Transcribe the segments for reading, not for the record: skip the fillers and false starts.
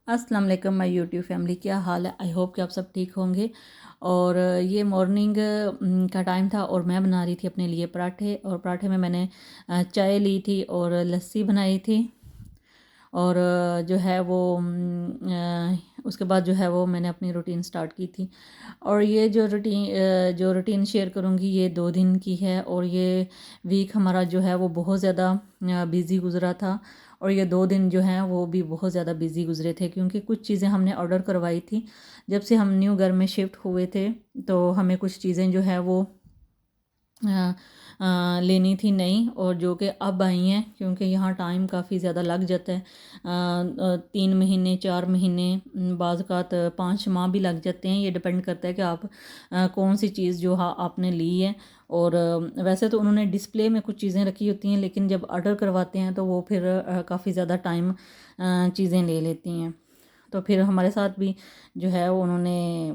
अस्सलाम वालेकुम my YouTube family, क्या हाल है। आई होप कि आप सब ठीक होंगे। और ये मॉर्निंग का टाइम था और मैं बना रही थी अपने लिए पराठे। और पराठे में मैंने चाय ली थी और लस्सी बनाई थी। और जो है वो उसके बाद जो है वो मैंने अपनी रूटीन स्टार्ट की थी। और ये जो रूटीन शेयर करूँगी ये 2 दिन की है। और ये वीक हमारा जो है वो बहुत ज़्यादा बिज़ी गुज़रा था। और ये 2 दिन जो हैं वो भी बहुत ज़्यादा बिज़ी गुज़रे थे, क्योंकि कुछ चीज़ें हमने ऑर्डर करवाई थी। जब से हम न्यू घर में शिफ्ट हुए थे तो हमें कुछ चीज़ें जो है वो लेनी थी नई, और जो कि अब आई हैं, क्योंकि यहाँ टाइम काफ़ी ज़्यादा लग जाता है। 3 महीने 4 महीने, बाज़ात 5 माह भी लग जाते हैं। ये डिपेंड करता है कि आप कौन सी चीज़ जो आपने ली है। और वैसे तो उन्होंने डिस्प्ले में कुछ चीज़ें रखी होती हैं, लेकिन जब ऑर्डर करवाते हैं तो वो फिर काफ़ी ज़्यादा टाइम चीज़ें ले लेती हैं। तो फिर हमारे साथ भी जो है वो उन्होंने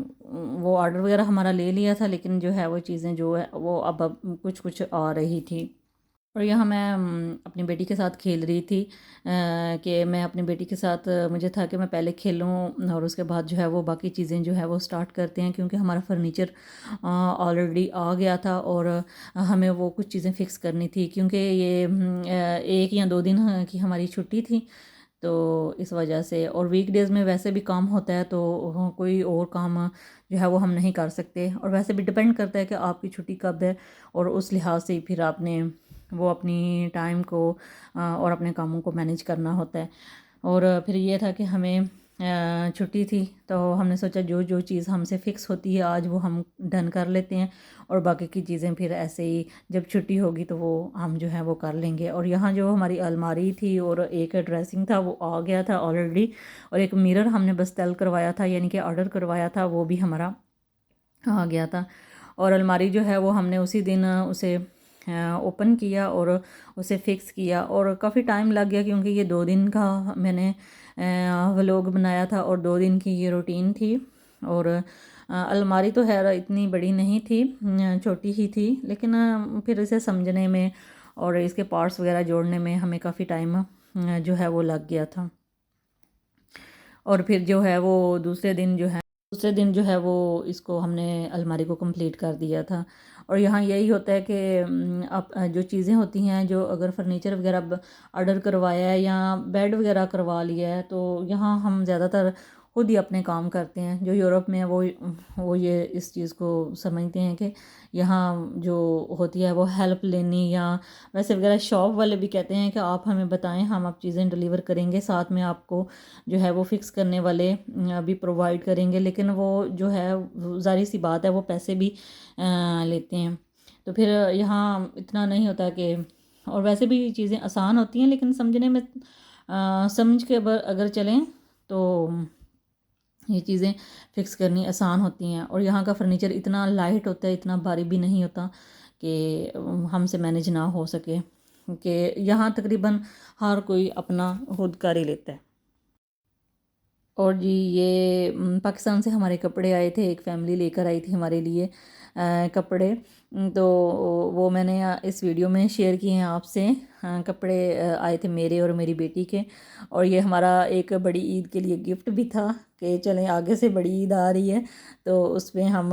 वो ऑर्डर वगैरह हमारा ले लिया था, लेकिन जो है वो चीज़ें जो है वो अब कुछ कुछ आ रही थी। और यहाँ मैं अपनी बेटी के साथ खेल रही थी कि मैं अपनी बेटी के साथ मुझे था कि मैं पहले खेलूँ और उसके बाद जो है वो बाकी चीज़ें जो है वो स्टार्ट करते हैं, क्योंकि हमारा फर्नीचर ऑलरेडी आ गया था। और हमें वो कुछ चीज़ें फ़िक्स करनी थी, क्योंकि ये 1 या 2 दिन की हमारी छुट्टी थी। तो इस वजह से, और वीकडेज़ में वैसे भी काम होता है तो कोई और काम जो है वो हम नहीं कर सकते। और वैसे भी डिपेंड करता है कि आपकी छुट्टी कब है, और उस लिहाज से फिर आपने वो अपनी टाइम को और अपने कामों को मैनेज करना होता है। और फिर ये था कि हमें छुट्टी थी, तो हमने सोचा जो जो चीज़ हमसे फ़िक्स होती है आज वो हम डन कर लेते हैं, और बाकी की चीज़ें फिर ऐसे ही जब छुट्टी होगी तो वो हम जो है वो कर लेंगे। और यहाँ जो हमारी अलमारी थी और एक ड्रेसिंग था वो आ गया था ऑलरेडी, और एक मिरर हमने बस तल करवाया था, यानी कि ऑर्डर करवाया था, वो भी हमारा आ गया था। और अलमारी जो है वो हमने उसी दिन उसे ओपन किया और उसे फ़िक्स किया, और काफ़ी टाइम लग गया, क्योंकि ये 2 दिन का मैंने व्लॉग बनाया था और 2 दिन की ये रूटीन थी। और अलमारी तो है इतनी बड़ी नहीं थी, छोटी ही थी, लेकिन फिर इसे समझने में और इसके पार्ट्स वगैरह जोड़ने में हमें काफ़ी टाइम जो है वो लग गया था। और फिर जो है वो दूसरे दिन जो है वो इसको हमने अलमारी को कंप्लीट कर दिया था। और यहाँ यही होता है कि अब जो चीज़ें होती हैं, जो अगर फर्नीचर वगैरह ऑर्डर करवाया है या बेड वगैरह करवा लिया है, तो यहाँ हम ज़्यादातर खुद ही अपने काम करते हैं। जो यूरोप में है वो ये इस चीज़ को समझते हैं कि यहाँ जो होती है वो हेल्प लेनी, या वैसे वगैरह शॉप वाले भी कहते हैं कि आप हमें बताएं, हम आप चीज़ें डिलीवर करेंगे, साथ में आपको जो है वो फ़िक्स करने वाले भी प्रोवाइड करेंगे। लेकिन वो जो है ज़ाहिर सी बात है वो पैसे भी लेते हैं। तो फिर यहाँ इतना नहीं होता कि, और वैसे भी चीज़ें आसान होती हैं, लेकिन समझने में समझ के अगर चलें तो ये चीज़ें फ़िक्स करनी आसान होती हैं। और यहाँ का फ़र्नीचर इतना लाइट होता है, इतना भारी भी नहीं होता कि हमसे मैनेज ना हो सके, कि यहाँ तकरीबन हर कोई अपना खुद कर ही लेता है। और जी ये पाकिस्तान से हमारे कपड़े आए थे, एक फ़ैमिली लेकर आई थी हमारे लिए कपड़े। तो वो मैंने इस वीडियो में शेयर किए हैं आपसे। कपड़े आए थे मेरे और मेरी बेटी के। और ये हमारा एक बड़ी ईद के लिए गिफ्ट भी था कि चलें आगे से बड़ी ईद आ रही है तो उसमें हम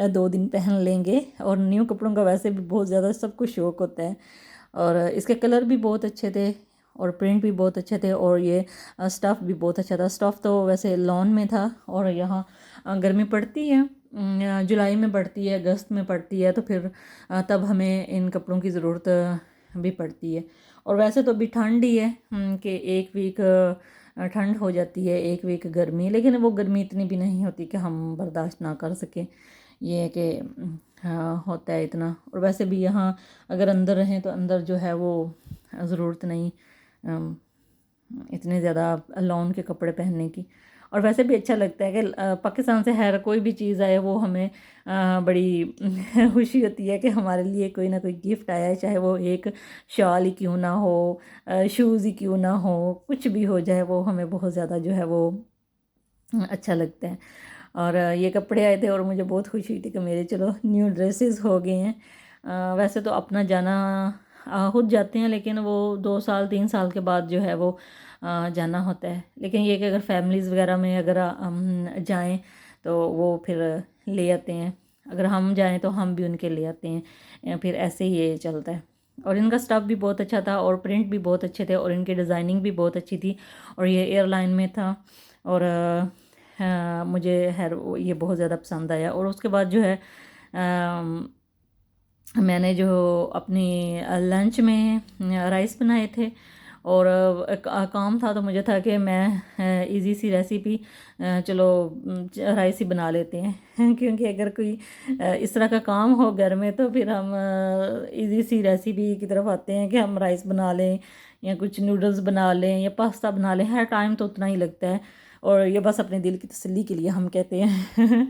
2 दिन पहन लेंगे। और न्यू कपड़ों का वैसे भी बहुत ज़्यादा सबको शौक़ होता है, और इसके कलर भी बहुत अच्छे थे और प्रिंट भी बहुत अच्छे थे, और ये स्टफ़ भी बहुत अच्छा था। स्टफ़ तो वैसे लॉन में था, और यहाँ गर्मी पड़ती है, जुलाई में पड़ती है, अगस्त में पड़ती है, तो फिर तब हमें इन कपड़ों की ज़रूरत भी पड़ती है। और वैसे तो अभी ठंड ही है कि 1 वीक ठंड हो जाती है, 1 वीक गर्मी, लेकिन वो गर्मी इतनी भी नहीं होती कि हम बर्दाश्त ना कर सकें। ये है कि हाँ होता है इतना। और वैसे भी यहाँ अगर अंदर रहें तो अंदर जो है वो ज़रूरत नहीं इतने ज़्यादा लॉन के कपड़े पहनने की। और वैसे भी अच्छा लगता है कि पाकिस्तान से हर कोई भी चीज़ आए वो हमें बड़ी खुशी होती है कि हमारे लिए कोई ना कोई गिफ्ट आया है, चाहे वो एक शॉल ही क्यों ना हो, शूज़ ही क्यों ना हो, कुछ भी हो जाए वो हमें बहुत ज़्यादा जो है वो अच्छा लगता है। और ये कपड़े आए थे और मुझे बहुत खुशी हुई थी कि मेरे चलो न्यू ड्रेसेस हो गए हैं। वैसे तो अपना जाना खुद जाते हैं, लेकिन वो 2 साल 3 साल के बाद जो है वो जाना होता है। लेकिन ये कि अगर फैमिलीज़ वगैरह में अगर हम जाएं तो वो फिर ले आते हैं, अगर हम जाएं तो हम भी उनके ले आते हैं, फिर ऐसे ही ये चलता है। और इनका स्टफ़ भी बहुत अच्छा था और प्रिंट भी बहुत अच्छे थे और इनकी डिज़ाइनिंग भी बहुत अच्छी थी और ये एयरलाइन में था और मुझे ये बहुत ज़्यादा पसंद आया। और उसके बाद जो है मैंने जो अपनी लंच में राइस बनाए थे और काम था तो मुझे था कि मैं इजी सी रेसिपी चलो राइस ही बना लेते हैं क्योंकि अगर कोई इस तरह का काम हो घर में तो फिर हम इजी सी रेसिपी की तरफ आते हैं कि हम राइस बना लें या कुछ नूडल्स बना लें या पास्ता बना लें। हर टाइम तो उतना ही लगता है और ये बस अपने दिल की तसल्ली के लिए हम कहते हैं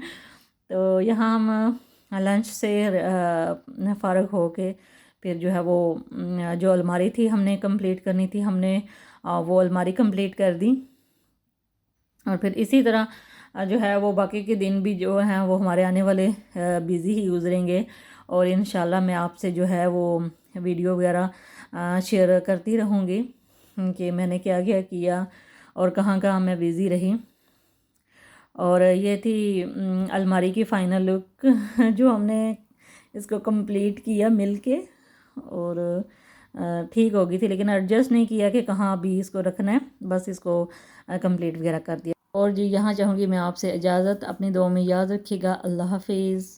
तो यहाँ हम लंच से फ़ारग हो के फिर जो है वो जो अलमारी थी हमने कंप्लीट करनी थी, हमने वो अलमारी कंप्लीट कर दी। और फिर इसी तरह जो है वो बाकी के दिन भी जो हैं वो हमारे आने वाले बिज़ी ही गुजरेंगे और इंशाल्लाह मैं आपसे जो है वो वीडियो वगैरह शेयर करती रहूँगी कि मैंने क्या क्या किया और कहाँ कहाँ मैं बिज़ी रही। और ये थी अलमारी की फ़ाइनल लुक जो हमने इसको कंप्लीट किया मिलके और ठीक हो गई थी, लेकिन एडजस्ट नहीं किया कि कहाँ अभी इसको रखना है, बस इसको कंप्लीट वगैरह कर दिया। और जी यहाँ चाहूँगी मैं आपसे इजाज़त, अपनी दुआ में याद रखिएगा। अल्लाह हाफिज़।